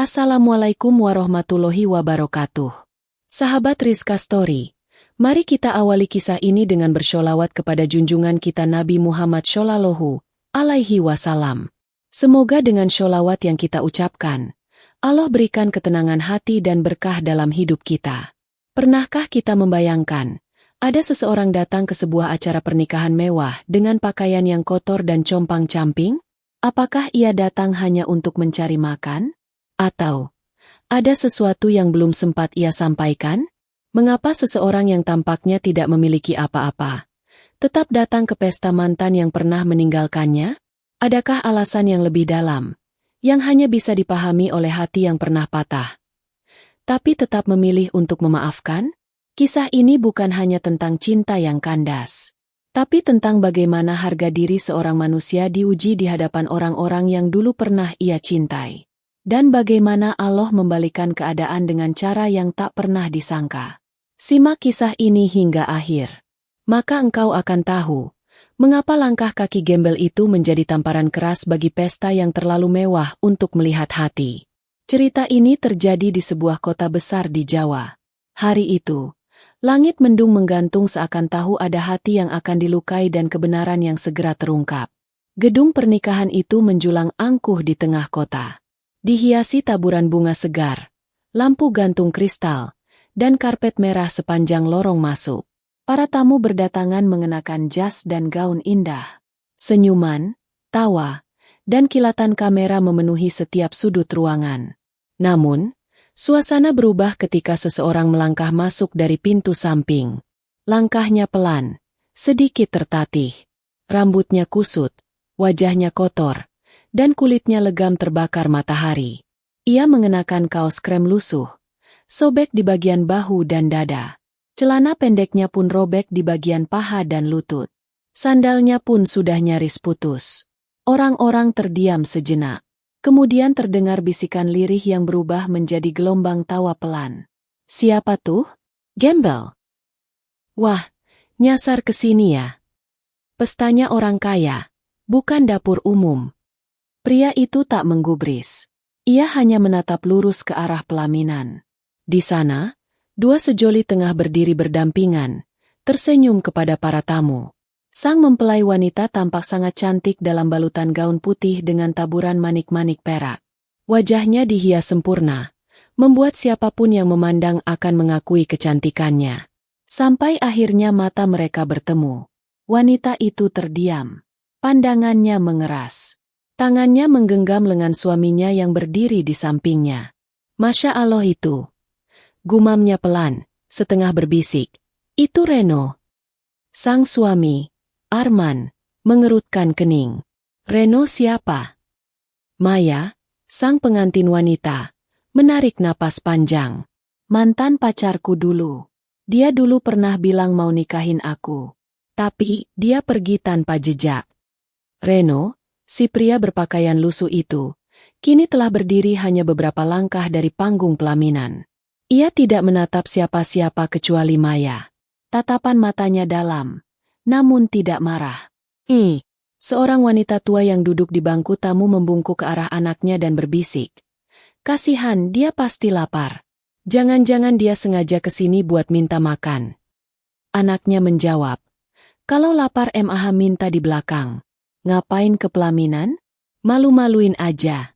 Assalamualaikum warahmatullahi wabarakatuh. Sahabat Rizka Story, mari kita awali kisah ini dengan bersholawat kepada junjungan kita Nabi Muhammad Shallallahu Alaihi Wasallam. Semoga dengan sholawat yang kita ucapkan, Allah berikan ketenangan hati dan berkah dalam hidup kita. Pernahkah kita membayangkan, ada seseorang datang ke sebuah acara pernikahan mewah dengan pakaian yang kotor dan compang-camping? Apakah ia datang hanya untuk mencari makan? Atau, ada sesuatu yang belum sempat ia sampaikan? Mengapa seseorang yang tampaknya tidak memiliki apa-apa tetap datang ke pesta mantan yang pernah meninggalkannya? Adakah alasan yang lebih dalam, yang hanya bisa dipahami oleh hati yang pernah patah, tapi tetap memilih untuk memaafkan? Kisah ini bukan hanya tentang cinta yang kandas, tapi tentang bagaimana harga diri seorang manusia diuji di hadapan orang-orang yang dulu pernah ia cintai. Dan bagaimana Allah membalikan keadaan dengan cara yang tak pernah disangka. Simak kisah ini hingga akhir. Maka engkau akan tahu, mengapa langkah kaki gembel itu menjadi tamparan keras bagi pesta yang terlalu mewah untuk melihat hati. Cerita ini terjadi di sebuah kota besar di Jawa. Hari itu, langit mendung menggantung seakan tahu ada hati yang akan dilukai dan kebenaran yang segera terungkap. Gedung pernikahan itu menjulang angkuh di tengah kota. Dihiasi taburan bunga segar, lampu gantung kristal, dan karpet merah sepanjang lorong masuk. Para tamu berdatangan mengenakan jas dan gaun indah. Senyuman, tawa, dan kilatan kamera memenuhi setiap sudut ruangan. Namun, suasana berubah ketika seseorang melangkah masuk dari pintu samping. Langkahnya pelan, sedikit tertatih. Rambutnya kusut, wajahnya kotor, dan kulitnya legam terbakar matahari. Ia mengenakan kaos krem lusuh, sobek di bagian bahu dan dada. Celana pendeknya pun robek di bagian paha dan lutut. Sandalnya pun sudah nyaris putus. Orang-orang terdiam sejenak. Kemudian terdengar bisikan lirih yang berubah menjadi gelombang tawa pelan. Siapa tuh? Gembel. Wah, nyasar ke sini ya. Pestanya orang kaya, bukan dapur umum. Pria itu tak menggubris. Ia hanya menatap lurus ke arah pelaminan. Di sana, dua sejoli tengah berdiri berdampingan, tersenyum kepada para tamu. Sang mempelai wanita tampak sangat cantik dalam balutan gaun putih dengan taburan manik-manik perak. Wajahnya dihias sempurna, membuat siapapun yang memandang akan mengakui kecantikannya. Sampai akhirnya mata mereka bertemu. Wanita itu terdiam. Pandangannya mengeras. Tangannya menggenggam lengan suaminya yang berdiri di sampingnya. Masya Allah itu. Gumamnya pelan, setengah berbisik. Itu Reno. Sang suami, Arman, mengerutkan kening. Reno siapa? Maya, sang pengantin wanita, menarik napas panjang. Mantan pacarku dulu. Dia dulu pernah bilang mau nikahin aku. Tapi, dia pergi tanpa jejak. Reno, si pria berpakaian lusuh itu, kini telah berdiri hanya beberapa langkah dari panggung pelaminan. Ia tidak menatap siapa-siapa kecuali Maya. Tatapan matanya dalam, namun tidak marah. Seorang wanita tua yang duduk di bangku tamu membungkuk ke arah anaknya dan berbisik. Kasihan, dia pasti lapar. Jangan-jangan dia sengaja ke sini buat minta makan. Anaknya menjawab, kalau lapar mah minta di belakang. Ngapain ke pelaminan? Malu-maluin aja.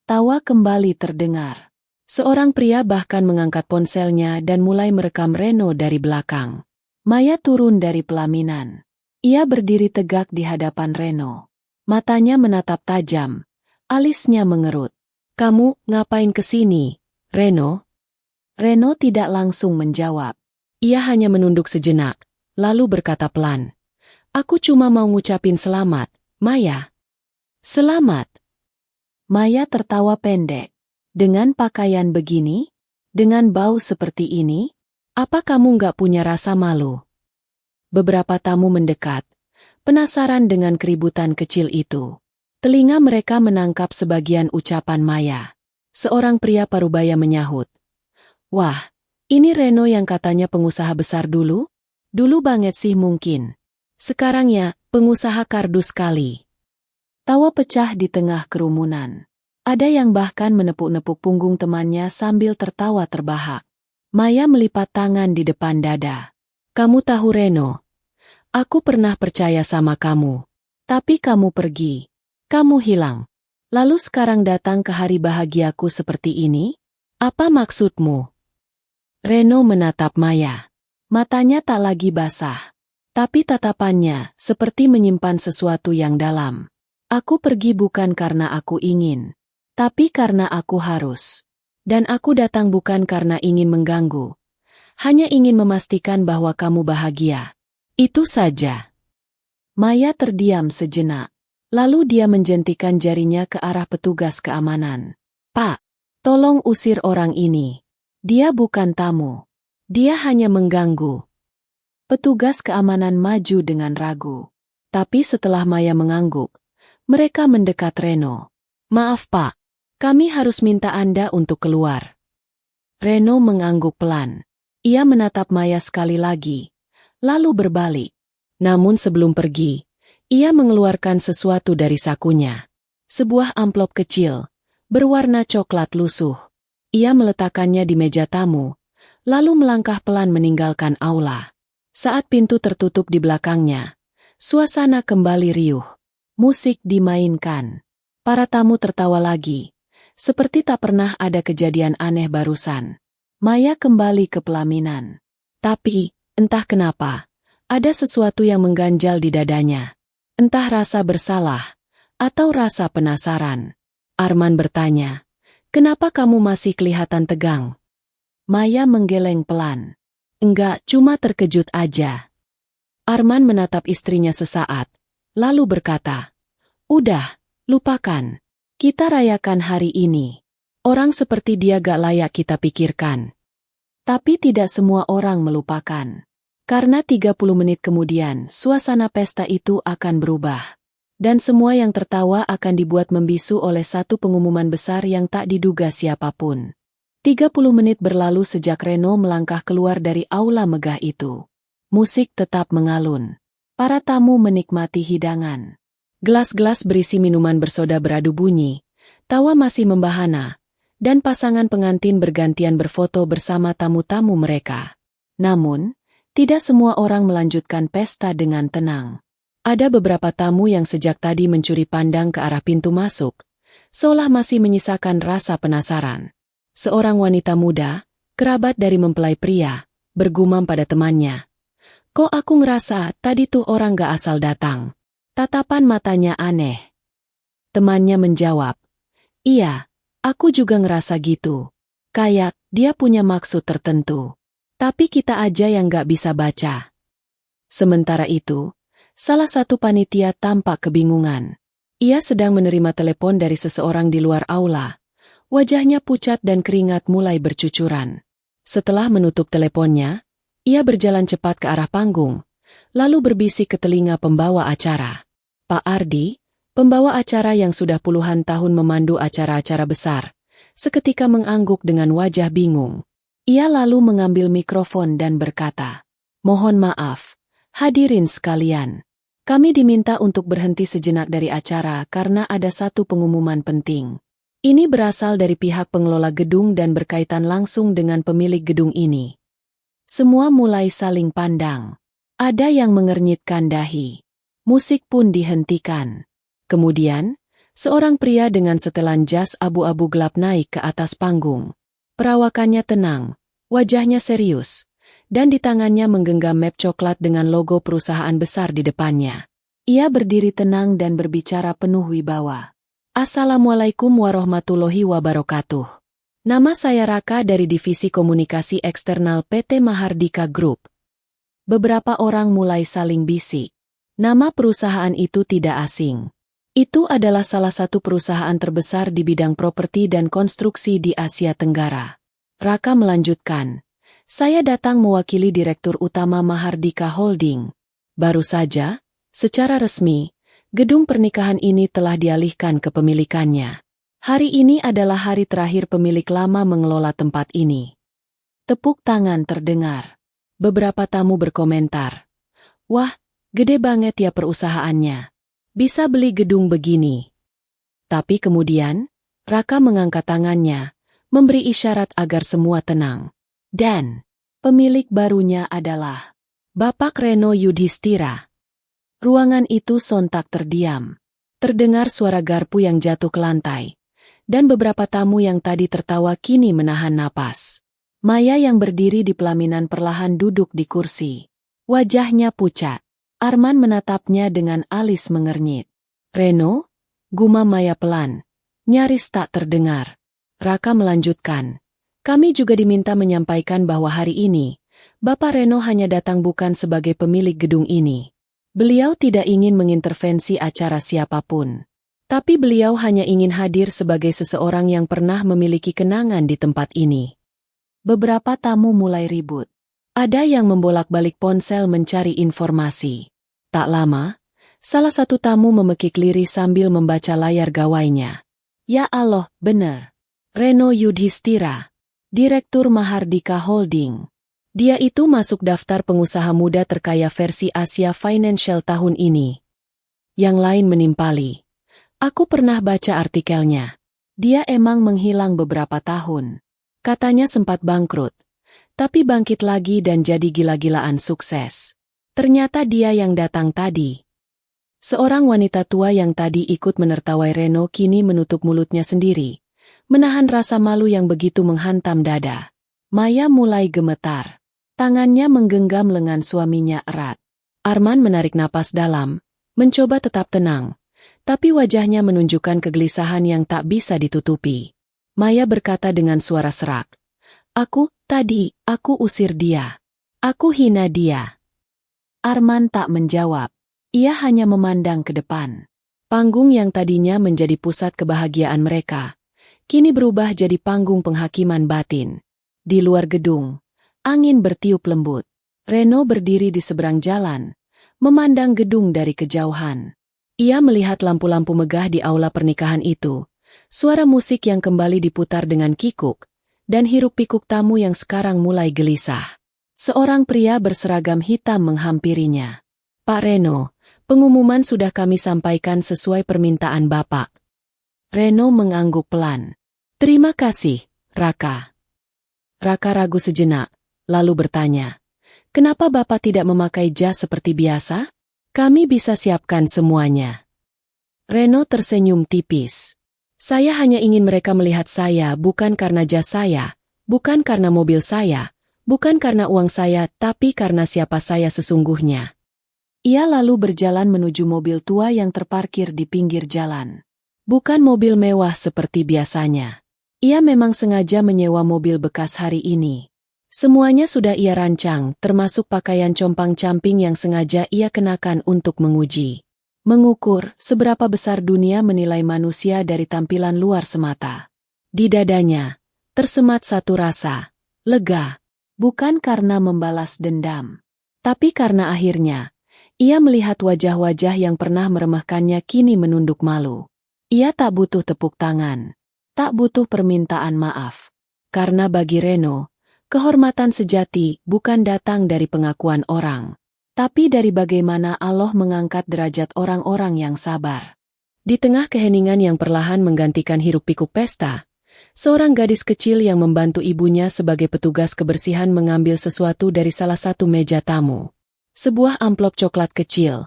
Tawa kembali terdengar. Seorang pria bahkan mengangkat ponselnya dan mulai merekam Reno dari belakang. Maya turun dari pelaminan. Ia berdiri tegak di hadapan Reno. Matanya menatap tajam. Alisnya mengerut. Kamu ngapain ke sini, Reno? Reno tidak langsung menjawab. Ia hanya menunduk sejenak, lalu berkata pelan. Aku cuma mau ngucapin selamat, Maya. Selamat. Maya tertawa pendek. Dengan pakaian begini? Dengan bau seperti ini? Apa kamu nggak punya rasa malu? Beberapa tamu mendekat, penasaran dengan keributan kecil itu. Telinga mereka menangkap sebagian ucapan Maya. Seorang pria parubaya menyahut. Wah, ini Reno yang katanya pengusaha besar dulu? Dulu banget sih mungkin. Sekarang ya, pengusaha kardus kali. Tawa pecah di tengah kerumunan. Ada yang bahkan menepuk-nepuk punggung temannya sambil tertawa terbahak. Maya melipat tangan di depan dada. Kamu tahu Reno, aku pernah percaya sama kamu. Tapi kamu pergi. Kamu hilang. Lalu sekarang datang ke hari bahagiaku seperti ini? Apa maksudmu? Reno menatap Maya. Matanya tak lagi basah. Tapi tatapannya seperti menyimpan sesuatu yang dalam. Aku pergi bukan karena aku ingin. Tapi karena aku harus. Dan aku datang bukan karena ingin mengganggu. Hanya ingin memastikan bahwa kamu bahagia. Itu saja. Maya terdiam sejenak. Lalu dia menjentikan jarinya ke arah petugas keamanan. Pak, tolong usir orang ini. Dia bukan tamu. Dia hanya mengganggu. Petugas keamanan maju dengan ragu. Tapi setelah Maya mengangguk, mereka mendekat Reno. Maaf Pak. Kami harus minta Anda untuk keluar. Reno mengangguk pelan. Ia menatap Maya sekali lagi, lalu berbalik. Namun sebelum pergi, ia mengeluarkan sesuatu dari sakunya. Sebuah amplop kecil, berwarna coklat lusuh. Ia meletakkannya di meja tamu, lalu melangkah pelan meninggalkan aula. Saat pintu tertutup di belakangnya, suasana kembali riuh. Musik dimainkan. Para tamu tertawa lagi. Seperti tak pernah ada kejadian aneh barusan. Maya kembali ke pelaminan. Tapi, entah kenapa, ada sesuatu yang mengganjal di dadanya. Entah rasa bersalah, atau rasa penasaran. Arman bertanya, kenapa kamu masih kelihatan tegang? Maya menggeleng pelan. Enggak, cuma terkejut aja. Arman menatap istrinya sesaat, lalu berkata, udah, lupakan. Kita rayakan hari ini. Orang seperti dia gak layak kita pikirkan. Tapi tidak semua orang melupakan. Karena 30 menit kemudian, suasana pesta itu akan berubah. Dan semua yang tertawa akan dibuat membisu oleh satu pengumuman besar yang tak diduga siapapun. 30 menit berlalu sejak Reno melangkah keluar dari aula megah itu. Musik tetap mengalun. Para tamu menikmati hidangan. Gelas-gelas berisi minuman bersoda beradu bunyi, tawa masih membahana, dan pasangan pengantin bergantian berfoto bersama tamu-tamu mereka. Namun, tidak semua orang melanjutkan pesta dengan tenang. Ada beberapa tamu yang sejak tadi mencuri pandang ke arah pintu masuk, seolah masih menyisakan rasa penasaran. Seorang wanita muda, kerabat dari mempelai pria, bergumam pada temannya. Kok aku ngerasa tadi tuh orang gak asal datang. Tatapan matanya aneh. Temannya menjawab, iya, aku juga ngerasa gitu. Kayak, dia punya maksud tertentu. Tapi kita aja yang gak bisa baca. Sementara itu, salah satu panitia tampak kebingungan. Ia sedang menerima telepon dari seseorang di luar aula. Wajahnya pucat dan keringat mulai bercucuran. Setelah menutup teleponnya, ia berjalan cepat ke arah panggung, lalu berbisik ke telinga pembawa acara. Pak Ardi, pembawa acara yang sudah puluhan tahun memandu acara-acara besar, seketika mengangguk dengan wajah bingung. Ia lalu mengambil mikrofon dan berkata, mohon maaf, hadirin sekalian. Kami diminta untuk berhenti sejenak dari acara karena ada satu pengumuman penting. Ini berasal dari pihak pengelola gedung dan berkaitan langsung dengan pemilik gedung ini. Semua mulai saling pandang. Ada yang mengernyitkan dahi. Musik pun dihentikan. Kemudian, seorang pria dengan setelan jas abu-abu gelap naik ke atas panggung. Perawakannya tenang, wajahnya serius, dan di tangannya menggenggam map coklat dengan logo perusahaan besar di depannya. Ia berdiri tenang dan berbicara penuh wibawa. Assalamualaikum warahmatullahi wabarakatuh. Nama saya Raka dari Divisi Komunikasi Eksternal PT Mahardika Group. Beberapa orang mulai saling bisik. Nama perusahaan itu tidak asing. Itu adalah salah satu perusahaan terbesar di bidang properti dan konstruksi di Asia Tenggara. Raka melanjutkan, saya datang mewakili Direktur Utama Mahardika Holding. Baru saja, secara resmi, gedung pernikahan ini telah dialihkan ke pemilikannya. Hari ini adalah hari terakhir pemilik lama mengelola tempat ini. Tepuk tangan terdengar. Beberapa tamu berkomentar, wah, gede banget ya perusahaannya. Bisa beli gedung begini. Tapi kemudian, Raka mengangkat tangannya, memberi isyarat agar semua tenang. Dan pemilik barunya adalah Bapak Reno Yudhistira. Ruangan itu sontak terdiam. Terdengar suara garpu yang jatuh ke lantai. Dan beberapa tamu yang tadi tertawa kini menahan napas. Maya yang berdiri di pelaminan perlahan duduk di kursi. Wajahnya pucat. Arman menatapnya dengan alis mengernyit. Reno? Gumam Maya pelan. Nyaris tak terdengar. Raka melanjutkan. Kami juga diminta menyampaikan bahwa hari ini, Bapak Reno hanya datang bukan sebagai pemilik gedung ini. Beliau tidak ingin mengintervensi acara siapapun. Tapi beliau hanya ingin hadir sebagai seseorang yang pernah memiliki kenangan di tempat ini. Beberapa tamu mulai ribut. Ada yang membolak-balik ponsel mencari informasi. Tak lama, salah satu tamu memekik lirih sambil membaca layar gawainya. Ya Allah, benar. Reno Yudhistira, Direktur Mahardika Holding. Dia itu masuk daftar pengusaha muda terkaya versi Asia Financial tahun ini. Yang lain menimpali. Aku pernah baca artikelnya. Dia emang menghilang beberapa tahun. Katanya sempat bangkrut. Tapi bangkit lagi dan jadi gila-gilaan sukses. Ternyata dia yang datang tadi. Seorang wanita tua yang tadi ikut menertawai Reno kini menutup mulutnya sendiri. Menahan rasa malu yang begitu menghantam dada. Maya mulai gemetar. Tangannya menggenggam lengan suaminya erat. Arman menarik napas dalam, mencoba tetap tenang. Tapi wajahnya menunjukkan kegelisahan yang tak bisa ditutupi. Maya berkata dengan suara serak. Aku usir dia. Aku hina dia. Arman tak menjawab. Ia hanya memandang ke depan. Panggung yang tadinya menjadi pusat kebahagiaan mereka, kini berubah jadi panggung penghakiman batin. Di luar gedung, angin bertiup lembut. Reno berdiri di seberang jalan, memandang gedung dari kejauhan. Ia melihat lampu-lampu megah di aula pernikahan itu, suara musik yang kembali diputar dengan kikuk, dan hiruk-pikuk tamu yang sekarang mulai gelisah. Seorang pria berseragam hitam menghampirinya. Pak Reno, pengumuman sudah kami sampaikan sesuai permintaan Bapak. Reno mengangguk pelan. Terima kasih, Raka. Raka ragu sejenak, lalu bertanya. Kenapa Bapak tidak memakai jas seperti biasa? Kami bisa siapkan semuanya. Reno tersenyum tipis. Saya hanya ingin mereka melihat saya bukan karena jas saya, bukan karena mobil saya, bukan karena uang saya, tapi karena siapa saya sesungguhnya. Ia lalu berjalan menuju mobil tua yang terparkir di pinggir jalan. Bukan mobil mewah seperti biasanya. Ia memang sengaja menyewa mobil bekas hari ini. Semuanya sudah ia rancang, termasuk pakaian compang-camping yang sengaja ia kenakan untuk menguji. Mengukur seberapa besar dunia menilai manusia dari tampilan luar semata. Di dadanya, tersemat satu rasa, lega, bukan karena membalas dendam. Tapi karena akhirnya, ia melihat wajah-wajah yang pernah meremehkannya kini menunduk malu. Ia tak butuh tepuk tangan, tak butuh permintaan maaf. Karena bagi Reno, kehormatan sejati bukan datang dari pengakuan orang, tapi dari bagaimana Allah mengangkat derajat orang-orang yang sabar. Di tengah keheningan yang perlahan menggantikan hiruk-pikuk pesta, seorang gadis kecil yang membantu ibunya sebagai petugas kebersihan mengambil sesuatu dari salah satu meja tamu. Sebuah amplop coklat kecil,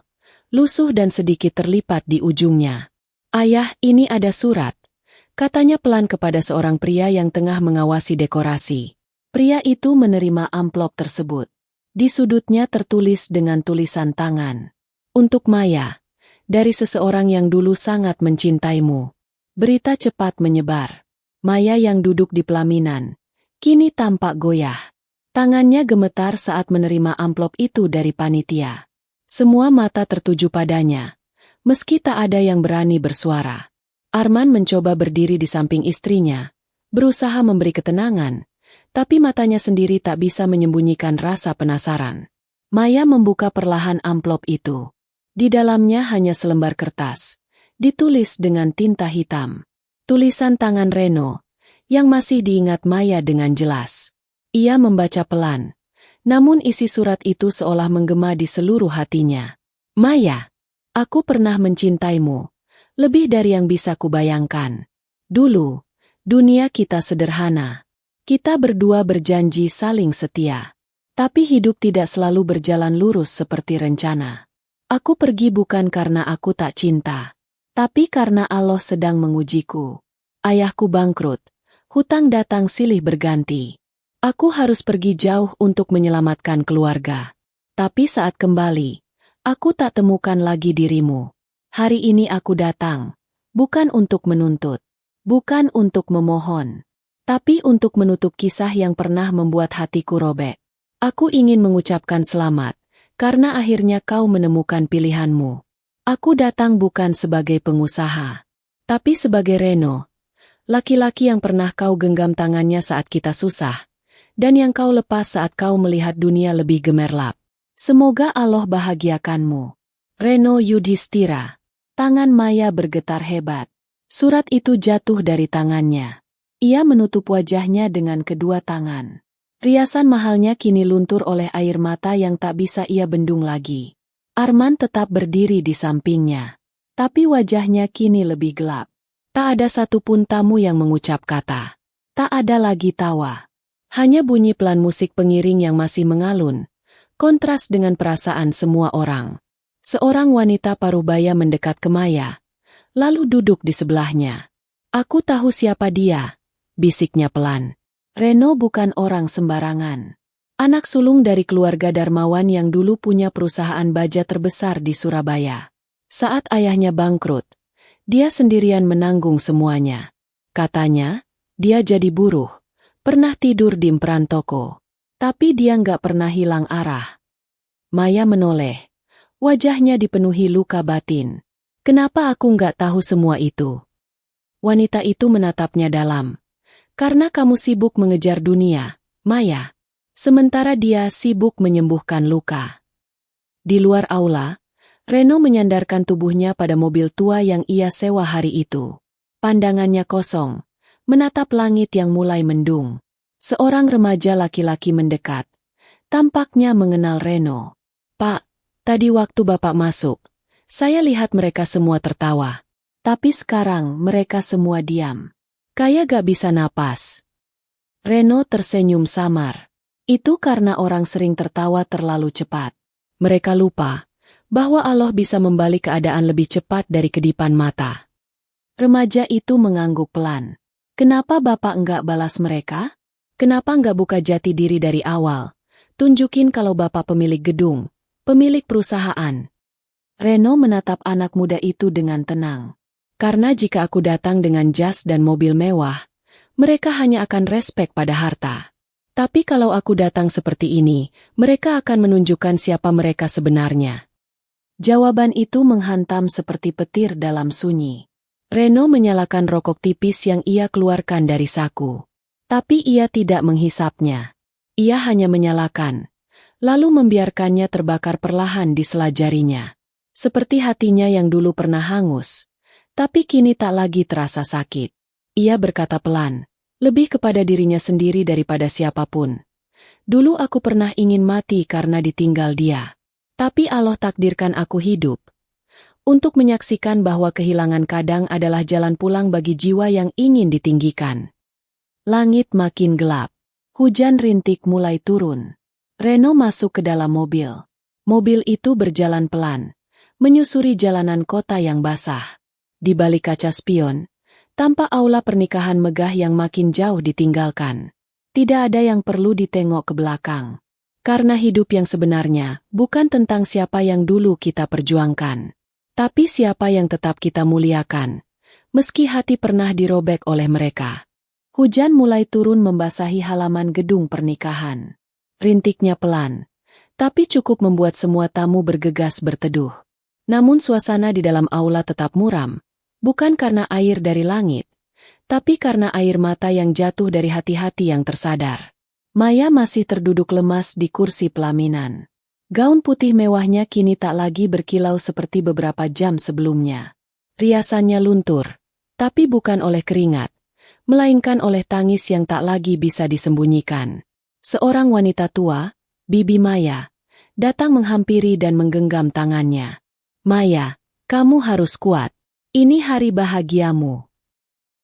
lusuh dan sedikit terlipat di ujungnya. Ayah, ini ada surat, katanya pelan kepada seorang pria yang tengah mengawasi dekorasi. Pria itu menerima amplop tersebut. Di sudutnya tertulis dengan tulisan tangan. Untuk Maya, dari seseorang yang dulu sangat mencintaimu. Berita cepat menyebar. Maya yang duduk di pelaminan, kini tampak goyah. Tangannya gemetar saat menerima amplop itu dari panitia. Semua mata tertuju padanya, meski tak ada yang berani bersuara. Arman mencoba berdiri di samping istrinya, berusaha memberi ketenangan, tapi matanya sendiri tak bisa menyembunyikan rasa penasaran. Maya membuka perlahan amplop itu. Di dalamnya hanya selembar kertas, ditulis dengan tinta hitam. Tulisan tangan Reno, yang masih diingat Maya dengan jelas. Ia membaca pelan, namun isi surat itu seolah menggema di seluruh hatinya. Maya, aku pernah mencintaimu, lebih dari yang bisa kubayangkan. Dulu, dunia kita sederhana. Kita berdua berjanji saling setia. Tapi hidup tidak selalu berjalan lurus seperti rencana. Aku pergi bukan karena aku tak cinta, tapi karena Allah sedang mengujiku. Ayahku bangkrut, hutang datang silih berganti. Aku harus pergi jauh untuk menyelamatkan keluarga. Tapi saat kembali, aku tak temukan lagi dirimu. Hari ini aku datang, bukan untuk menuntut, bukan untuk memohon, tapi untuk menutup kisah yang pernah membuat hatiku robek. Aku ingin mengucapkan selamat, karena akhirnya kau menemukan pilihanmu. Aku datang bukan sebagai pengusaha, tapi sebagai Reno, laki-laki yang pernah kau genggam tangannya saat kita susah, dan yang kau lepas saat kau melihat dunia lebih gemerlap. Semoga Allah bahagiakanmu. Reno Yudhistira. Tangan Maya bergetar hebat. Surat itu jatuh dari tangannya. Ia menutup wajahnya dengan kedua tangan. Riasan mahalnya kini luntur oleh air mata yang tak bisa ia bendung lagi. Arman tetap berdiri di sampingnya. Tapi wajahnya kini lebih gelap. Tak ada satupun tamu yang mengucap kata. Tak ada lagi tawa. Hanya bunyi pelan musik pengiring yang masih mengalun. Kontras dengan perasaan semua orang. Seorang wanita parubaya mendekat ke Maya, lalu duduk di sebelahnya. Aku tahu siapa dia, bisiknya pelan. Reno bukan orang sembarangan. Anak sulung dari keluarga Darmawan yang dulu punya perusahaan baja terbesar di Surabaya. Saat ayahnya bangkrut, dia sendirian menanggung semuanya. Katanya, dia jadi buruh, pernah tidur di emperan toko. Tapi dia nggak pernah hilang arah. Maya menoleh. Wajahnya dipenuhi luka batin. Kenapa aku nggak tahu semua itu? Wanita itu menatapnya dalam. Karena kamu sibuk mengejar dunia, Maya. Sementara dia sibuk menyembuhkan luka. Di luar aula, Reno menyandarkan tubuhnya pada mobil tua yang ia sewa hari itu. Pandangannya kosong, menatap langit yang mulai mendung. Seorang remaja laki-laki mendekat. Tampaknya mengenal Reno. Pak, tadi waktu Bapak masuk, saya lihat mereka semua tertawa. Tapi sekarang mereka semua diam. Kayak gak bisa napas. Reno tersenyum samar. Itu karena orang sering tertawa terlalu cepat. Mereka lupa bahwa Allah bisa membalik keadaan lebih cepat dari kedipan mata. Remaja itu mengangguk pelan. Kenapa Bapak enggak balas mereka? Kenapa enggak buka jati diri dari awal? Tunjukin kalau Bapak pemilik gedung, pemilik perusahaan. Reno menatap anak muda itu dengan tenang. Karena jika aku datang dengan jas dan mobil mewah, mereka hanya akan respek pada harta. Tapi kalau aku datang seperti ini, mereka akan menunjukkan siapa mereka sebenarnya. Jawaban itu menghantam seperti petir dalam sunyi. Reno menyalakan rokok tipis yang ia keluarkan dari saku. Tapi ia tidak menghisapnya. Ia hanya menyalakan, lalu membiarkannya terbakar perlahan di sela jarinya. Seperti hatinya yang dulu pernah hangus. Tapi kini tak lagi terasa sakit. Ia berkata pelan, lebih kepada dirinya sendiri daripada siapapun. Dulu aku pernah ingin mati karena ditinggal dia. Tapi Allah takdirkan aku hidup. Untuk menyaksikan bahwa kehilangan kadang adalah jalan pulang bagi jiwa yang ingin ditinggikan. Langit makin gelap. Hujan rintik mulai turun. Reno masuk ke dalam mobil. Mobil itu berjalan pelan, menyusuri jalanan kota yang basah. Di balik kaca spion, tampak aula pernikahan megah yang makin jauh ditinggalkan. Tidak ada yang perlu ditengok ke belakang. Karena hidup yang sebenarnya bukan tentang siapa yang dulu kita perjuangkan, tapi siapa yang tetap kita muliakan, meski hati pernah dirobek oleh mereka. Hujan mulai turun membasahi halaman gedung pernikahan. Rintiknya pelan, tapi cukup membuat semua tamu bergegas berteduh. Namun suasana di dalam aula tetap muram. Bukan karena air dari langit, tapi karena air mata yang jatuh dari hati-hati yang tersadar. Maya masih terduduk lemas di kursi pelaminan. Gaun putih mewahnya kini tak lagi berkilau seperti beberapa jam sebelumnya. Riasannya luntur, tapi bukan oleh keringat, melainkan oleh tangis yang tak lagi bisa disembunyikan. Seorang wanita tua, Bibi Maya, datang menghampiri dan menggenggam tangannya. Maya, kamu harus kuat. Ini hari bahagiamu.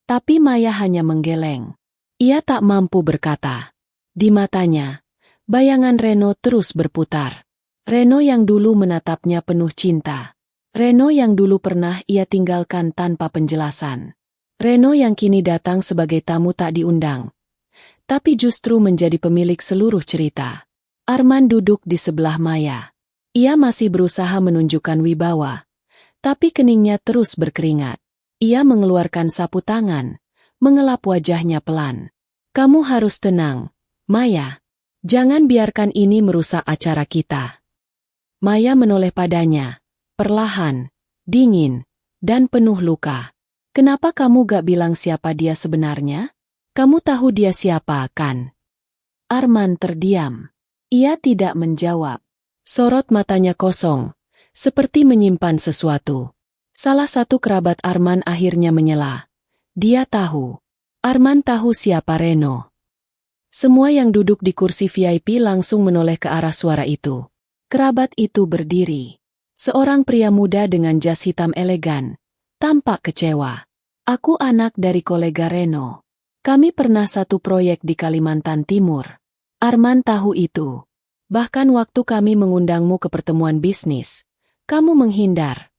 Tapi Maya hanya menggeleng. Ia tak mampu berkata. Di matanya, bayangan Reno terus berputar. Reno yang dulu menatapnya penuh cinta. Reno yang dulu pernah ia tinggalkan tanpa penjelasan. Reno yang kini datang sebagai tamu tak diundang. Tapi justru menjadi pemilik seluruh cerita. Arman duduk di sebelah Maya. Ia masih berusaha menunjukkan wibawa. Tapi keningnya terus berkeringat. Ia mengeluarkan sapu tangan, mengelap wajahnya pelan. Kamu harus tenang, Maya. Jangan biarkan ini merusak acara kita. Maya menoleh padanya, perlahan, dingin, dan penuh luka. Kenapa kamu gak bilang siapa dia sebenarnya? Kamu tahu dia siapa, kan? Arman terdiam. Ia tidak menjawab. Sorot matanya kosong, seperti menyimpan sesuatu. Salah satu kerabat Arman akhirnya menyela. Dia tahu. Arman tahu siapa Reno. Semua yang duduk di kursi VIP langsung menoleh ke arah suara itu. Kerabat itu berdiri. Seorang pria muda dengan jas hitam elegan. Tampak kecewa. Aku anak dari kolega Reno. Kami pernah satu proyek di Kalimantan Timur. Arman tahu itu. Bahkan waktu kami mengundangmu ke pertemuan bisnis, kamu menghindar.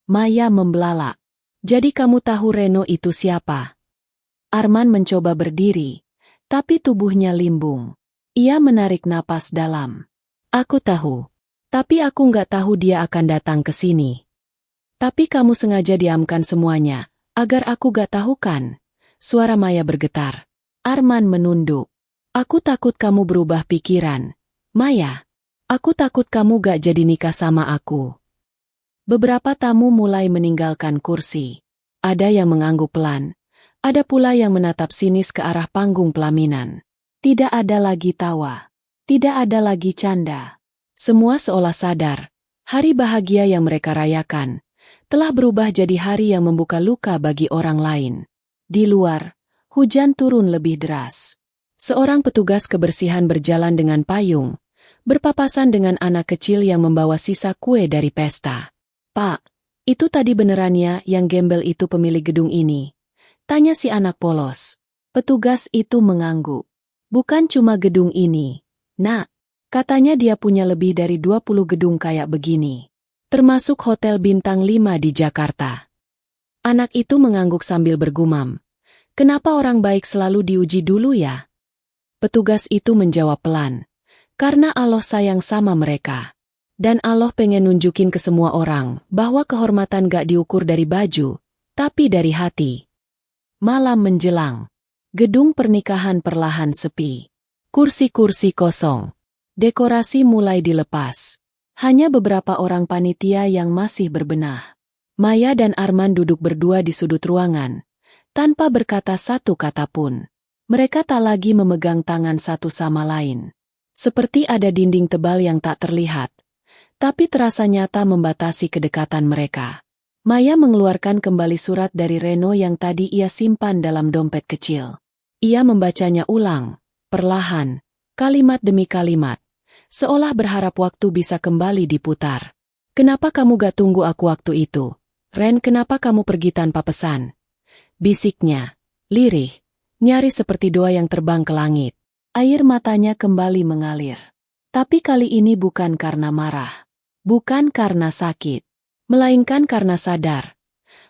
Maya membelalak. Jadi kamu tahu Reno itu siapa? Arman mencoba berdiri, tapi tubuhnya limbung. Ia menarik napas dalam. Aku tahu. Tapi aku nggak tahu dia akan datang ke sini. Tapi kamu sengaja diamkan semuanya, agar aku gak tahu kan? Suara Maya bergetar. Arman menunduk. Aku takut kamu berubah pikiran. Maya, aku takut kamu gak jadi nikah sama aku. Beberapa tamu mulai meninggalkan kursi. Ada yang mengangguk pelan. Ada pula yang menatap sinis ke arah panggung pelaminan. Tidak ada lagi tawa. Tidak ada lagi canda. Semua seolah sadar. Hari bahagia yang mereka rayakan telah berubah jadi hari yang membuka luka bagi orang lain. Di luar, hujan turun lebih deras. Seorang petugas kebersihan berjalan dengan payung, berpapasan dengan anak kecil yang membawa sisa kue dari pesta. Pak, itu tadi benerannya yang gembel itu pemilik gedung ini? Tanya si anak polos. Petugas itu mengangguk. Bukan cuma gedung ini, Nak. Katanya dia punya lebih dari 20 gedung kayak begini. Termasuk hotel bintang 5 di Jakarta. Anak itu mengangguk sambil bergumam. Kenapa orang baik selalu diuji dulu ya? Petugas itu menjawab pelan. Karena Allah sayang sama mereka. Dan Allah pengen nunjukin ke semua orang bahwa kehormatan gak diukur dari baju, tapi dari hati. Malam menjelang. Gedung pernikahan perlahan sepi. Kursi-kursi kosong. Dekorasi mulai dilepas. Hanya beberapa orang panitia yang masih berbenah. Maya dan Arman duduk berdua di sudut ruangan, tanpa berkata satu kata pun. Mereka tak lagi memegang tangan satu sama lain. Seperti ada dinding tebal yang tak terlihat, tapi terasa nyata membatasi kedekatan mereka. Maya mengeluarkan kembali surat dari Reno yang tadi ia simpan dalam dompet kecil. Ia membacanya ulang, perlahan, kalimat demi kalimat, seolah berharap waktu bisa kembali diputar. Kenapa kamu gak tunggu aku waktu itu? Ren, kenapa kamu pergi tanpa pesan? Bisiknya, lirih, nyaris seperti doa yang terbang ke langit. Air matanya kembali mengalir. Tapi kali ini bukan karena marah. Bukan karena sakit. Melainkan karena sadar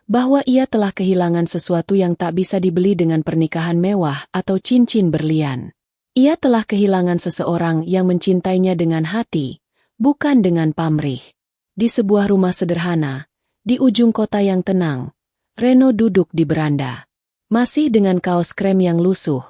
bahwa ia telah kehilangan sesuatu yang tak bisa dibeli dengan pernikahan mewah atau cincin berlian. Ia telah kehilangan seseorang yang mencintainya dengan hati, bukan dengan pamrih. Di sebuah rumah sederhana, di ujung kota yang tenang, Reno duduk di beranda. Masih dengan kaos krem yang lusuh,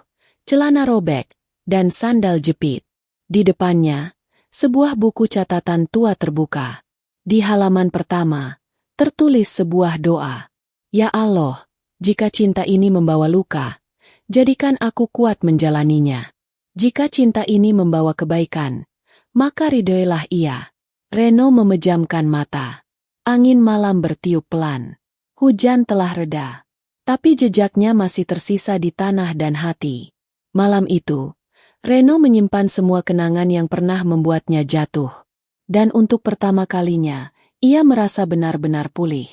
celana robek, dan sandal jepit. Di depannya, sebuah buku catatan tua terbuka. Di halaman pertama, tertulis sebuah doa. Ya Allah, jika cinta ini membawa luka, jadikan aku kuat menjalaninya. Jika cinta ini membawa kebaikan, maka ridhoilah ia. Reno memejamkan mata. Angin malam bertiup pelan. Hujan telah reda, tapi jejaknya masih tersisa di tanah dan hati. Malam itu, Reno menyimpan semua kenangan yang pernah membuatnya jatuh. Dan untuk pertama kalinya, ia merasa benar-benar pulih.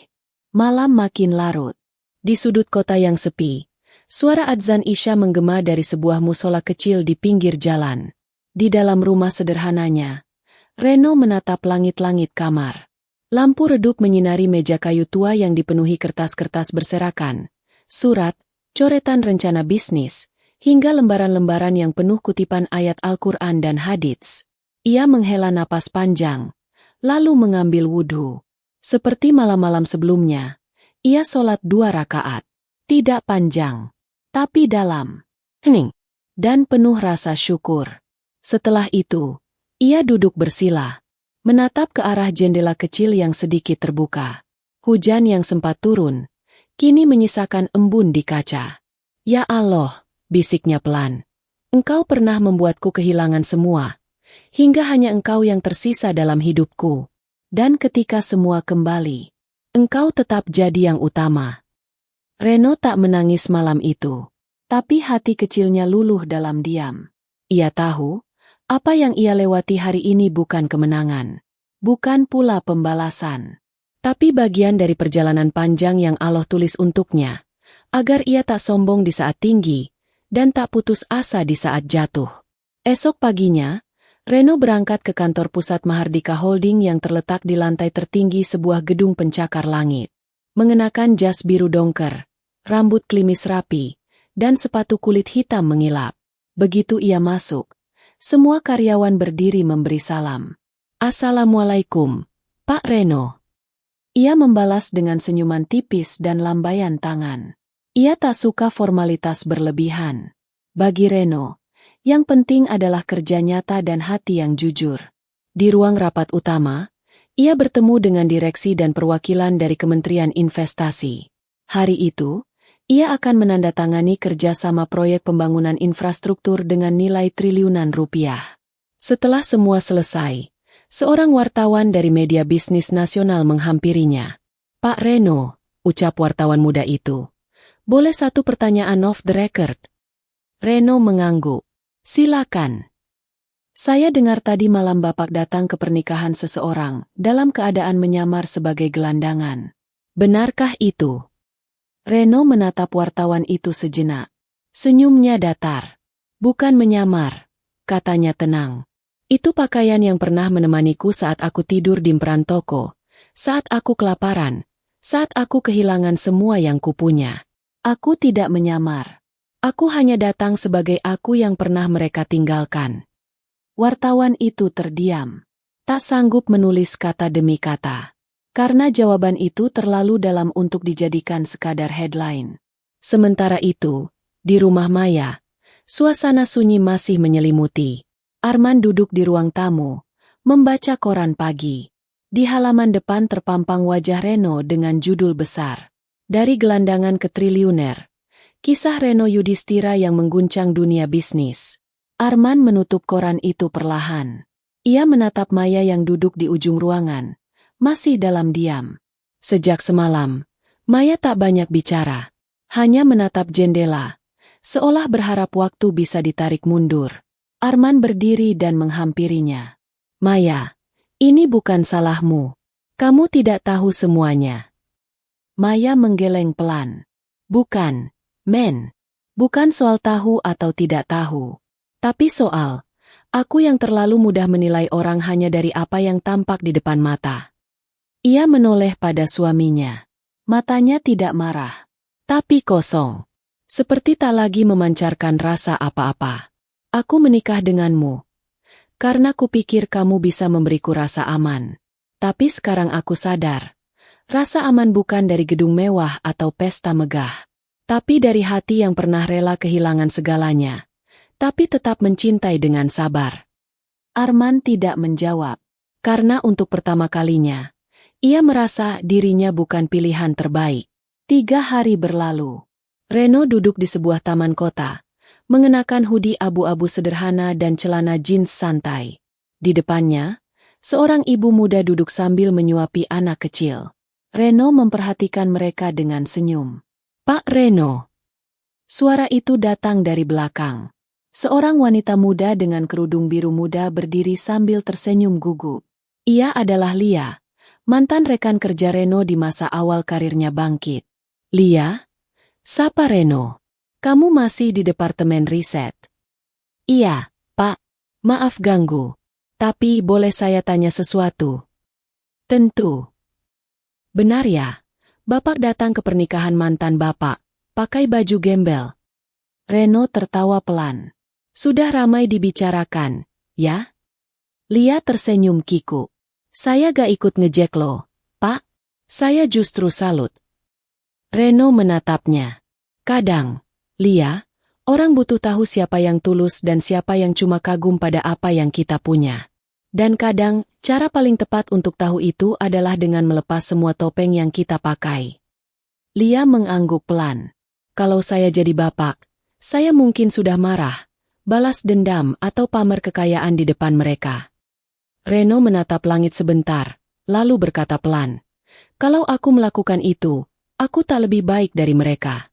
Malam makin larut. Di sudut kota yang sepi, Suara adzan Isya menggema dari sebuah musola kecil di pinggir jalan. Di dalam rumah sederhananya, Reno menatap langit-langit kamar. Lampu redup menyinari meja kayu tua yang dipenuhi kertas-kertas berserakan, surat, coretan rencana bisnis, hingga lembaran-lembaran yang penuh kutipan ayat Al-Quran dan hadits. Ia menghela napas panjang, lalu mengambil wudhu. Seperti malam-malam sebelumnya, ia sholat 2 rakaat. Tidak panjang, tapi dalam, hening, dan penuh rasa syukur. Setelah itu, ia duduk bersila, menatap ke arah jendela kecil yang sedikit terbuka. Hujan yang sempat turun, kini menyisakan embun di kaca. Ya Allah, bisiknya pelan. Engkau pernah membuatku kehilangan semua, hingga hanya Engkau yang tersisa dalam hidupku. Dan ketika semua kembali, Engkau tetap jadi yang utama. Reno tak menangis malam itu, tapi hati kecilnya luluh dalam diam. Ia tahu, apa yang ia lewati hari ini bukan kemenangan, bukan pula pembalasan, tapi bagian dari perjalanan panjang yang Allah tulis untuknya, agar ia tak sombong di saat tinggi, dan tak putus asa di saat jatuh. Esok paginya, Reno berangkat ke kantor pusat Mahardika Holding yang terletak di lantai tertinggi sebuah gedung pencakar langit. Mengenakan jas biru dongker, rambut klimis rapi, dan sepatu kulit hitam mengilap. Begitu ia masuk, semua karyawan berdiri memberi salam. Assalamualaikum, Pak Reno. Ia membalas dengan senyuman tipis dan lambaian tangan. Ia tak suka formalitas berlebihan. Bagi Reno, yang penting adalah kerja nyata dan hati yang jujur. Di ruang rapat utama, ia bertemu dengan direksi dan perwakilan dari Kementerian Investasi. Hari itu, ia akan menandatangani kerjasama proyek pembangunan infrastruktur dengan nilai triliunan rupiah. Setelah semua selesai, seorang wartawan dari media bisnis nasional menghampirinya. Pak Reno, ucap wartawan muda itu, boleh satu pertanyaan off the record? Reno mengangguk. Silakan. Saya dengar tadi malam Bapak datang ke pernikahan seseorang dalam keadaan menyamar sebagai gelandangan. Benarkah itu? Reno menatap wartawan itu sejenak. Senyumnya datar. Bukan menyamar, katanya tenang. Itu pakaian yang pernah menemaniku saat aku tidur di emperan toko, saat aku kelaparan, saat aku kehilangan semua yang kupunya. Aku tidak menyamar. Aku hanya datang sebagai aku yang pernah mereka tinggalkan. Wartawan itu terdiam. Tak sanggup menulis kata demi kata. Karena jawaban itu terlalu dalam untuk dijadikan sekadar headline. Sementara itu, di rumah Maya, suasana sunyi masih menyelimuti. Arman duduk di ruang tamu, membaca koran pagi. Di halaman depan terpampang wajah Reno dengan judul besar. Dari gelandangan ke triliuner. Kisah Reno Yudhistira yang mengguncang dunia bisnis. Arman menutup koran itu perlahan. Ia menatap Maya yang duduk di ujung ruangan. Masih dalam diam. Sejak semalam, Maya tak banyak bicara. Hanya menatap jendela, seolah berharap waktu bisa ditarik mundur. Arman berdiri dan menghampirinya. Maya, ini bukan salahmu. Kamu tidak tahu semuanya. Maya menggeleng pelan. Bukan, men. Bukan soal tahu atau tidak tahu. Tapi soal, aku yang terlalu mudah menilai orang hanya dari apa yang tampak di depan mata. Ia menoleh pada suaminya. Matanya tidak marah, tapi kosong. Seperti tak lagi memancarkan rasa apa-apa. Aku menikah denganmu, karena kupikir kamu bisa memberiku rasa aman. Tapi sekarang aku sadar, rasa aman bukan dari gedung mewah atau pesta megah. Tapi dari hati yang pernah rela kehilangan segalanya, tapi tetap mencintai dengan sabar. Arman tidak menjawab, karena untuk pertama kalinya, ia merasa dirinya bukan pilihan terbaik. 3 hari berlalu. Reno duduk di sebuah taman kota, mengenakan hoodie abu-abu sederhana dan celana jeans santai. Di depannya, seorang ibu muda duduk sambil menyuapi anak kecil. Reno memperhatikan mereka dengan senyum. Pak Reno. Suara itu datang dari belakang. Seorang wanita muda dengan kerudung biru muda berdiri sambil tersenyum gugup. Ia adalah Lia, mantan rekan kerja Reno di masa awal karirnya bangkit. Lia? Sapa Reno? Kamu masih di departemen riset? Iya, Pak. Maaf ganggu. Tapi boleh saya tanya sesuatu? Tentu. Benar ya, Bapak datang ke pernikahan mantan Bapak, pakai baju gembel. Reno tertawa pelan. Sudah ramai dibicarakan, ya? Lia tersenyum kiku. Saya gak ikut ngejek lo, Pak. Saya justru salut. Reno menatapnya. Kadang, Lia, orang butuh tahu siapa yang tulus dan siapa yang cuma kagum pada apa yang kita punya. Dan kadang, cara paling tepat untuk tahu itu adalah dengan melepas semua topeng yang kita pakai. Lia mengangguk pelan. Kalau saya jadi bapak, saya mungkin sudah marah, balas dendam atau pamer kekayaan di depan mereka. Reno menatap langit sebentar, lalu berkata pelan, kalau aku melakukan itu, aku tak lebih baik dari mereka.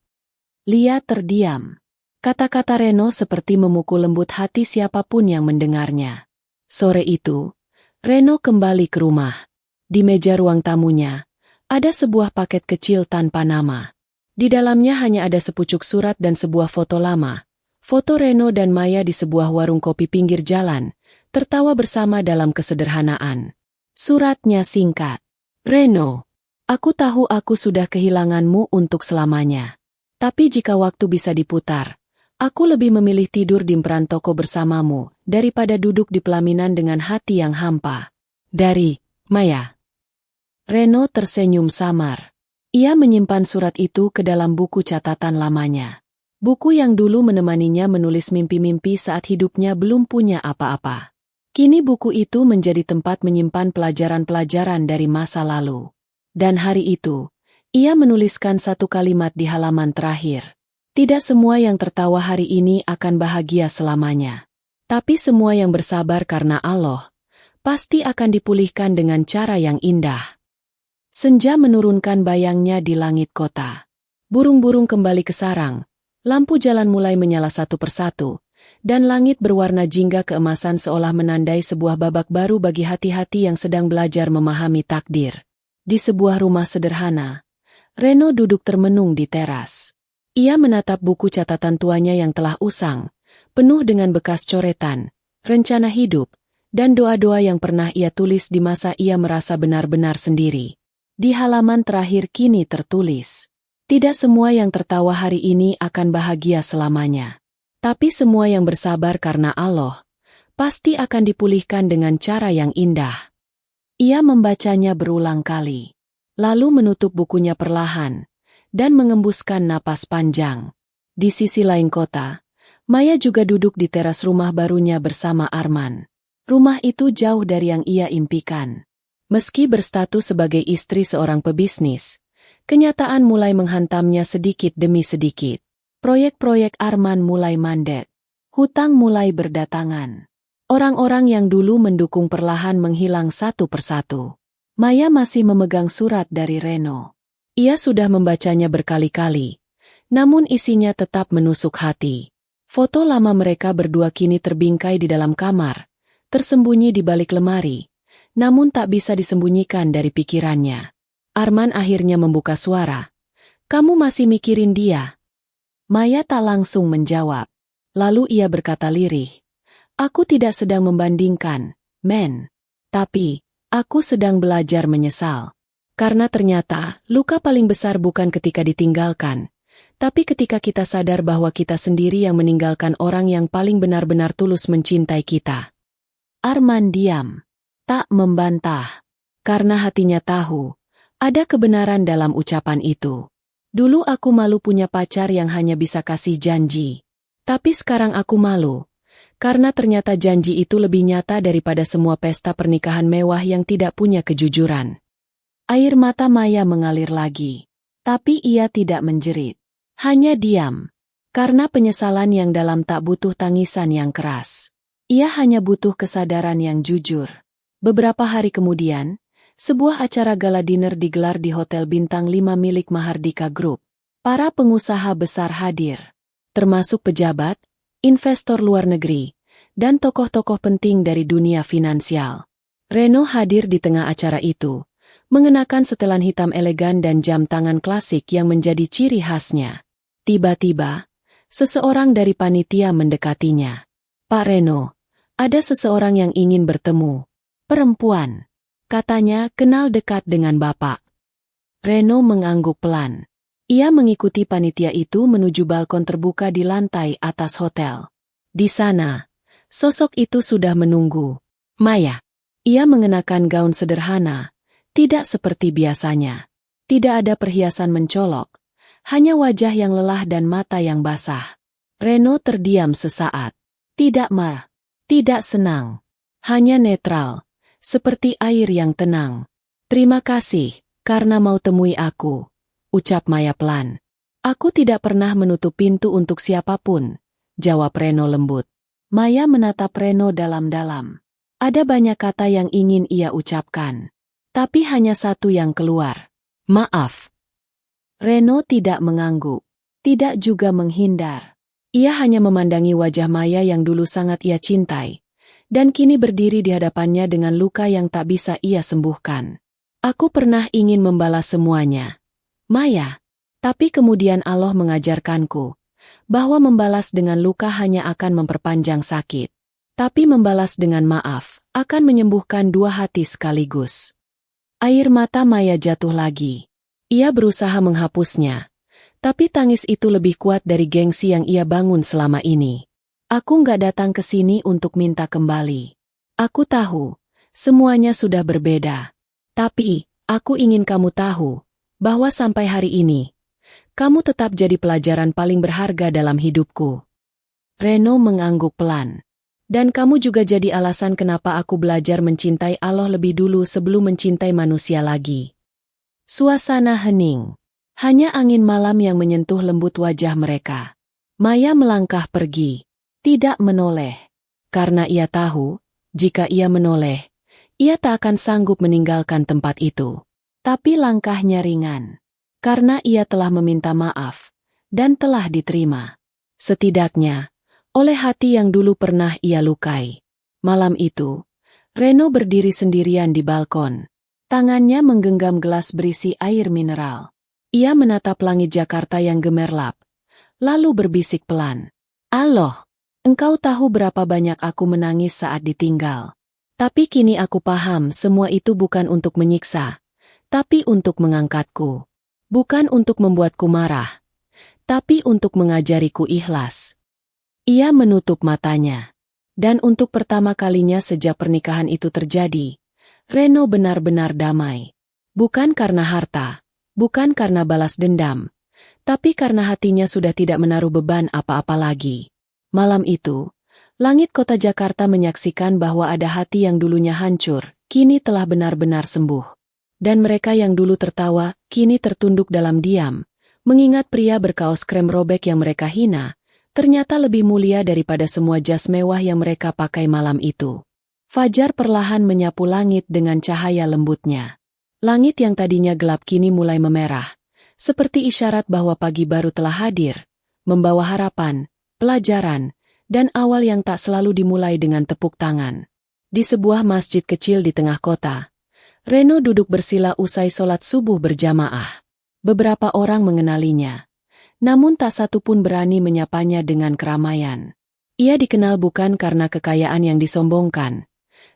Lia terdiam. Kata-kata Reno seperti memukul lembut hati siapapun yang mendengarnya. Sore itu, Reno kembali ke rumah. Di meja ruang tamunya, ada sebuah paket kecil tanpa nama. Di dalamnya hanya ada sepucuk surat dan sebuah foto lama. Foto Reno dan Maya di sebuah warung kopi pinggir jalan, tertawa bersama dalam kesederhanaan. Suratnya singkat. Reno, aku tahu aku sudah kehilanganmu untuk selamanya. Tapi jika waktu bisa diputar, aku lebih memilih tidur di emperan toko bersamamu daripada duduk di pelaminan dengan hati yang hampa. Dari Maya. Reno tersenyum samar. Ia menyimpan surat itu ke dalam buku catatan lamanya. Buku yang dulu menemaninya menulis mimpi-mimpi saat hidupnya belum punya apa-apa. Kini buku itu menjadi tempat menyimpan pelajaran-pelajaran dari masa lalu. Dan hari itu, ia menuliskan satu kalimat di halaman terakhir. Tidak semua yang tertawa hari ini akan bahagia selamanya. Tapi semua yang bersabar karena Allah, pasti akan dipulihkan dengan cara yang indah. Senja menurunkan bayangnya di langit kota. Burung-burung kembali ke sarang, lampu jalan mulai menyala satu persatu, dan langit berwarna jingga keemasan seolah menandai sebuah babak baru bagi hati-hati yang sedang belajar memahami takdir. Di sebuah rumah sederhana, Reno duduk termenung di teras. Ia menatap buku catatan tuanya yang telah usang, penuh dengan bekas coretan, rencana hidup, dan doa-doa yang pernah ia tulis di masa ia merasa benar-benar sendiri. Di halaman terakhir kini tertulis, tidak semua yang tertawa hari ini akan bahagia selamanya. Tapi semua yang bersabar karena Allah, pasti akan dipulihkan dengan cara yang indah. Ia membacanya berulang kali. Lalu menutup bukunya perlahan, dan mengembuskan napas panjang. Di sisi lain kota, Maya juga duduk di teras rumah barunya bersama Arman. Rumah itu jauh dari yang ia impikan. Meski berstatus sebagai istri seorang pebisnis, kenyataan mulai menghantamnya sedikit demi sedikit. Proyek-proyek Arman mulai mandek. Hutang mulai berdatangan. Orang-orang yang dulu mendukung perlahan menghilang satu persatu. Maya masih memegang surat dari Reno. Ia sudah membacanya berkali-kali, namun isinya tetap menusuk hati. Foto lama mereka berdua kini terbingkai di dalam kamar, tersembunyi di balik lemari, namun tak bisa disembunyikan dari pikirannya. Arman akhirnya membuka suara. Kamu masih mikirin dia? Maya tak langsung menjawab. Lalu ia berkata lirih. Aku tidak sedang membandingkan, men. Tapi, aku sedang belajar menyesal. Karena ternyata, luka paling besar bukan ketika ditinggalkan, tapi ketika kita sadar bahwa kita sendiri yang meninggalkan orang yang paling benar-benar tulus mencintai kita. Arman diam. Tak membantah. Karena hatinya tahu, ada kebenaran dalam ucapan itu. Dulu aku malu punya pacar yang hanya bisa kasih janji. Tapi sekarang aku malu. Karena ternyata janji itu lebih nyata daripada semua pesta pernikahan mewah yang tidak punya kejujuran. Air mata Maya mengalir lagi. Tapi ia tidak menjerit. Hanya diam. Karena penyesalan yang dalam tak butuh tangisan yang keras. Ia hanya butuh kesadaran yang jujur. Beberapa hari kemudian, sebuah acara gala dinner digelar di Hotel Bintang 5 milik Mahardika Group. Para pengusaha besar hadir. Termasuk pejabat, investor luar negeri, dan tokoh-tokoh penting dari dunia finansial. Reno hadir di tengah acara itu, mengenakan setelan hitam elegan dan jam tangan klasik yang menjadi ciri khasnya. Tiba-tiba, Seseorang dari panitia mendekatinya. "Pak Reno, ada seseorang yang ingin bertemu." "Perempuan," katanya, "kenal dekat dengan Bapak." Reno mengangguk pelan. Ia mengikuti panitia itu menuju balkon terbuka di lantai atas hotel. Di sana, sosok itu sudah menunggu. Maya. Ia mengenakan gaun sederhana, tidak seperti biasanya. Tidak ada perhiasan mencolok, hanya wajah yang lelah dan mata yang basah. Reno terdiam sesaat. Tidak marah, tidak senang, hanya netral, seperti air yang tenang. "Terima kasih, karena mau temui aku," ucap Maya pelan. "Aku tidak pernah menutup pintu untuk siapapun," jawab Reno lembut. Maya menatap Reno dalam-dalam. Ada banyak kata yang ingin ia ucapkan, tapi hanya satu yang keluar. "Maaf." Reno tidak mengangguk, tidak juga menghindar. Ia hanya memandangi wajah Maya yang dulu sangat ia cintai, dan kini berdiri di hadapannya dengan luka yang tak bisa ia sembuhkan. "Aku pernah ingin membalas semuanya, Maya. Tapi kemudian Allah mengajarkanku bahwa membalas dengan luka hanya akan memperpanjang sakit. Tapi membalas dengan maaf akan menyembuhkan dua hati sekaligus." Air mata Maya jatuh lagi. Ia berusaha menghapusnya, tapi tangis itu lebih kuat dari gengsi yang ia bangun selama ini. "Aku nggak datang ke sini untuk minta kembali. Aku tahu, semuanya sudah berbeda. Tapi, aku ingin kamu tahu bahwa sampai hari ini, kamu tetap jadi pelajaran paling berharga dalam hidupku." Reno mengangguk pelan. "Dan kamu juga jadi alasan kenapa aku belajar mencintai Allah lebih dulu sebelum mencintai manusia lagi." Suasana hening. Hanya angin malam yang menyentuh lembut wajah mereka. Maya melangkah pergi, tidak menoleh. Karena ia tahu, jika ia menoleh, ia tak akan sanggup meninggalkan tempat itu. Tapi langkahnya ringan. Karena ia telah meminta maaf, dan telah diterima. Setidaknya, oleh hati yang dulu pernah ia lukai. Malam itu, Reno berdiri sendirian di balkon. Tangannya menggenggam gelas berisi air mineral. Ia menatap langit Jakarta yang gemerlap, lalu berbisik pelan. "Allah, engkau tahu berapa banyak aku menangis saat ditinggal. Tapi kini aku paham semua itu bukan untuk menyiksa, tapi untuk mengangkatku. Bukan untuk membuatku marah, tapi untuk mengajariku ikhlas." Ia menutup matanya. Dan untuk pertama kalinya sejak pernikahan itu terjadi, Reno benar-benar damai. Bukan karena harta, bukan karena balas dendam, tapi karena hatinya sudah tidak menaruh beban apa-apa lagi. Malam itu, langit kota Jakarta menyaksikan bahwa ada hati yang dulunya hancur, kini telah benar-benar sembuh. Dan mereka yang dulu tertawa, kini tertunduk dalam diam, mengingat pria berkaos krem robek yang mereka hina, ternyata lebih mulia daripada semua jas mewah yang mereka pakai malam itu. Fajar perlahan menyapu langit dengan cahaya lembutnya. Langit yang tadinya gelap kini mulai memerah, seperti isyarat bahwa pagi baru telah hadir, membawa harapan, pelajaran, dan awal yang tak selalu dimulai dengan tepuk tangan. Di sebuah masjid kecil di tengah kota, Reno duduk bersila usai sholat subuh berjamaah. Beberapa orang mengenalinya, namun tak satu pun berani menyapanya dengan keramaian. Ia dikenal bukan karena kekayaan yang disombongkan,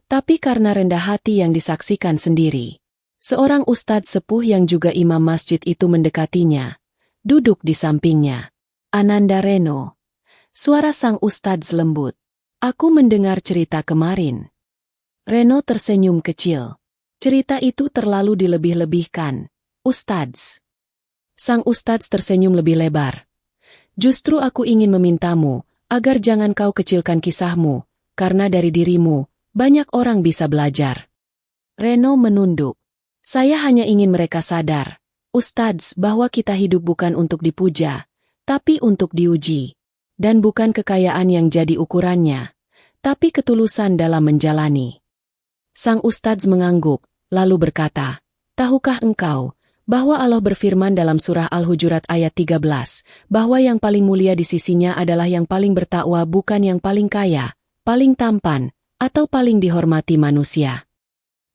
tapi karena rendah hati yang disaksikan sendiri. Seorang ustadz sepuh yang juga imam masjid itu mendekatinya, duduk di sampingnya. "Ananda Reno." Suara sang ustadz lembut. "Aku mendengar cerita kemarin." Reno tersenyum kecil. "Cerita itu terlalu dilebih-lebihkan, ustadz." Sang ustadz tersenyum lebih lebar. "Justru aku ingin memintamu, agar jangan kau kecilkan kisahmu, karena dari dirimu, banyak orang bisa belajar." Reno menunduk. "Saya hanya ingin mereka sadar, ustadz, bahwa kita hidup bukan untuk dipuja, tapi untuk diuji. Dan bukan kekayaan yang jadi ukurannya, tapi ketulusan dalam menjalani." Sang ustadz mengangguk, lalu berkata, "Tahukah engkau, bahwa Allah berfirman dalam surah Al-Hujurat ayat 13, bahwa yang paling mulia di sisinya adalah yang paling bertakwa bukan yang paling kaya, paling tampan, atau paling dihormati manusia."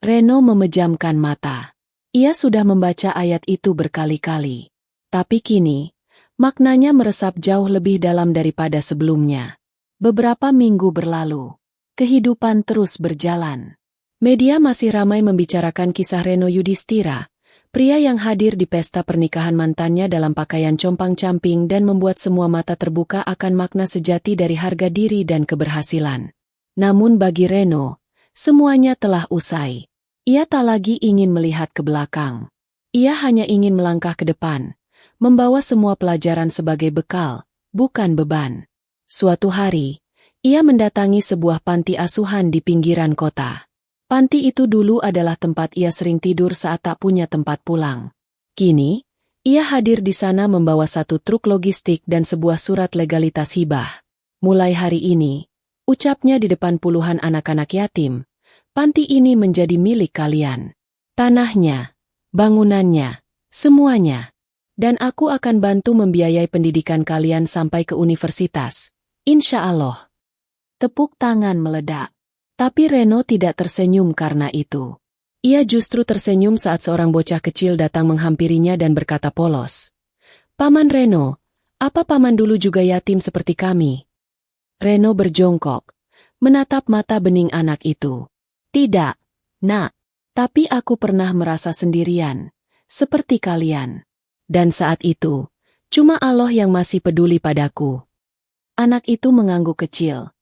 Reno memejamkan mata. Ia sudah membaca ayat itu berkali-kali. Tapi kini, Maknanya meresap jauh lebih dalam daripada sebelumnya. Beberapa minggu berlalu. Kehidupan terus berjalan. Media masih ramai membicarakan kisah Reno Yudhistira, pria yang hadir di pesta pernikahan mantannya dalam pakaian compang-camping dan membuat semua mata terbuka akan makna sejati dari harga diri dan keberhasilan. Namun bagi Reno, semuanya telah usai. Ia tak lagi ingin melihat ke belakang. Ia hanya ingin melangkah ke depan, membawa semua pelajaran sebagai bekal, bukan beban. Suatu hari, ia mendatangi sebuah panti asuhan di pinggiran kota. Panti itu dulu adalah tempat ia sering tidur saat tak punya tempat pulang. Kini, ia hadir di sana membawa satu truk logistik dan sebuah surat legalitas hibah. Mulai hari ini, ucapnya di depan puluhan anak-anak yatim, panti ini menjadi milik kalian. Tanahnya, bangunannya, semuanya. Dan aku akan bantu membiayai pendidikan kalian sampai ke universitas. Insya Allah. Tepuk tangan meledak. Tapi Reno tidak tersenyum karena itu. Ia justru tersenyum saat seorang bocah kecil datang menghampirinya dan berkata polos. Paman Reno, apa paman dulu juga yatim seperti kami? Reno berjongkok, menatap mata bening anak itu. Tidak, nak. Tapi aku pernah merasa sendirian, seperti kalian. Dan saat itu, cuma Allah yang masih peduli padaku. Anak itu mengangguk kecil,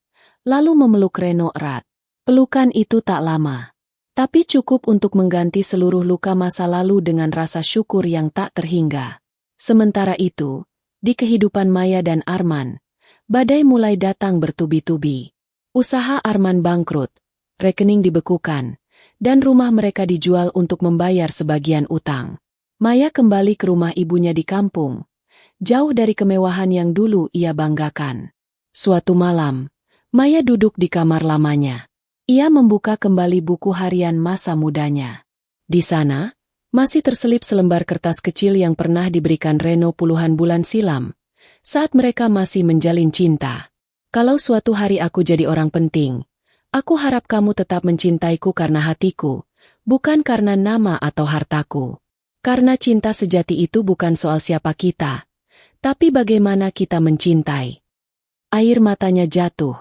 lalu memeluk Reno erat. Pelukan itu tak lama, tapi cukup untuk mengganti seluruh luka masa lalu dengan rasa syukur yang tak terhingga. Sementara itu, di kehidupan Maya dan Arman, badai mulai datang bertubi-tubi. Usaha Arman bangkrut, rekening dibekukan, dan rumah mereka dijual untuk membayar sebagian utang. Maya kembali ke rumah ibunya di kampung, jauh dari kemewahan yang dulu ia banggakan. Suatu malam, Maya duduk di kamar lamanya. Ia membuka kembali buku harian masa mudanya. Di sana, masih terselip selembar kertas kecil yang pernah diberikan Reno puluhan bulan silam, saat mereka masih menjalin cinta. Kalau suatu hari aku jadi orang penting, aku harap kamu tetap mencintaiku karena hatiku, bukan karena nama atau hartaku. Karena cinta sejati itu bukan soal siapa kita, tapi bagaimana kita mencintai. Air matanya jatuh,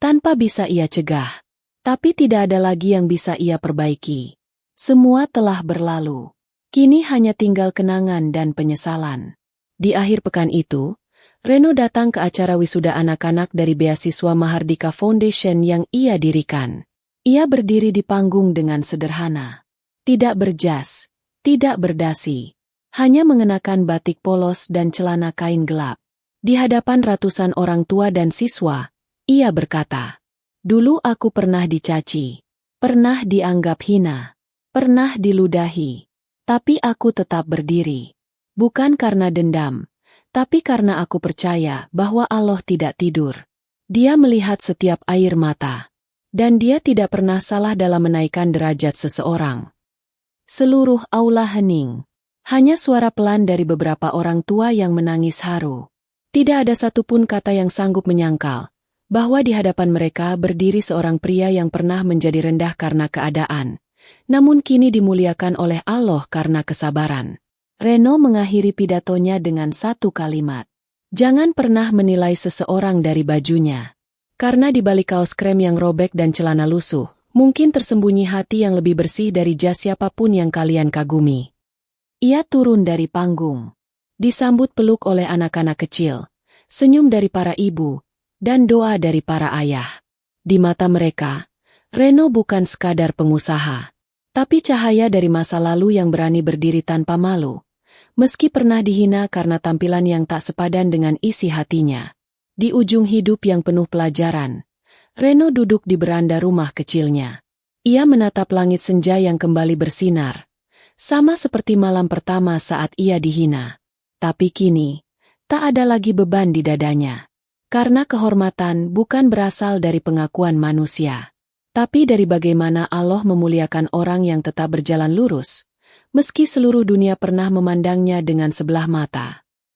tanpa bisa ia cegah. Tapi tidak ada lagi yang bisa ia perbaiki. Semua telah berlalu. Kini hanya tinggal kenangan dan penyesalan. Di akhir pekan itu, Reno datang ke acara wisuda anak-anak dari beasiswa Mahardika Foundation yang ia dirikan. Ia berdiri di panggung dengan sederhana. Tidak berjas. Tidak berdasi, hanya mengenakan batik polos dan celana kain gelap. Di hadapan ratusan orang tua dan siswa, ia berkata, dulu aku pernah dicaci, pernah dianggap hina, pernah diludahi, tapi aku tetap berdiri. Bukan karena dendam, tapi karena aku percaya bahwa Allah tidak tidur. Dia melihat setiap air mata, dan dia tidak pernah salah dalam menaikkan derajat seseorang. Seluruh aula hening. Hanya suara pelan dari beberapa orang tua yang menangis haru. Tidak ada satupun kata yang sanggup menyangkal bahwa di hadapan mereka berdiri seorang pria yang pernah menjadi rendah karena keadaan, namun kini dimuliakan oleh Allah karena kesabaran. Reno mengakhiri pidatonya dengan satu kalimat. Jangan pernah menilai seseorang dari bajunya. Karena di balik kaos krem yang robek dan celana lusuh, mungkin tersembunyi hati yang lebih bersih dari jas siapapun yang kalian kagumi. Ia turun dari panggung. Disambut peluk oleh anak-anak kecil, senyum dari para ibu, dan doa dari para ayah. Di mata mereka, Reno bukan sekadar pengusaha, tapi cahaya dari masa lalu yang berani berdiri tanpa malu, meski pernah dihina karena tampilan yang tak sepadan dengan isi hatinya. Di ujung hidup yang penuh pelajaran, Reno duduk di beranda rumah kecilnya. Ia menatap langit senja yang kembali bersinar, sama seperti malam pertama saat ia dihina. Tapi kini, tak ada lagi beban di dadanya. Karena kehormatan bukan berasal dari pengakuan manusia, tapi dari bagaimana Allah memuliakan orang yang tetap berjalan lurus, meski seluruh dunia pernah memandangnya dengan sebelah mata.